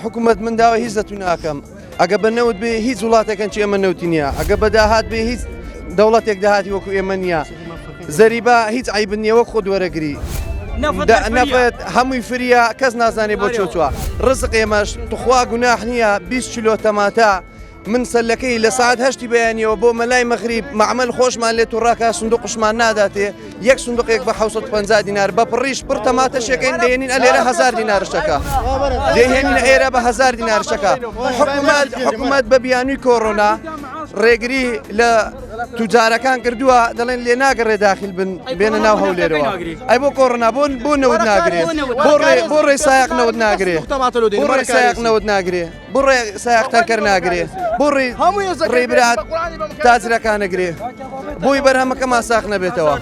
حکوومەت من داوای هیچ دەتوی ناکەم ئەگە بە نەوت بێ هیچ وڵاتێکەن چی ئەمە نەوتی نییە ئەگە بەداهات بێ هیچ دەوڵەتێک داهاتی وەکو ئێمە نییە زەریبا هیچ عیبن نییە وەک خۆت وەرەگری نەفەت هەمووی فریە کەس نازانێ بۆ چۆچووە ڕزق ئێمەش توخوا گوناح نییە 20 کیلۆ تەماتە من سەلەکەی لە ساعت هەشتی بەیانیەوە بۆ مەلای مەغریب معمەل خۆشمان لێت و ڕاکە سندوقشمان ناداتێ یەک سندوقێک بە 750 دینار بە پڕیش پڕ تەماتەشێکین دێنین ئەلێرە 1000 دینارشەکە دێهێنینە ئێرە بە 1000 دینارشەکە حکوومەت بە بیانووی کۆڕۆنا ڕێگری لە توجارەکان کردووە دەڵێن لێ ناگەڕێ داخل بن بێنە ناو هەولێرەوە ئەی بۆ کۆڕنا بۆ نەوت ناگرێت بۆ ڕێ سایق نەوت ناگرێ بۆ ڕێ سایق نەوت ناگرێ بۆ ڕێ سایق تەرکەر ناگرێ بۆ ڕێبرات تاجرەکان نەگرێ بۆی بەرهەمەکە ماساق نەبێتەوە.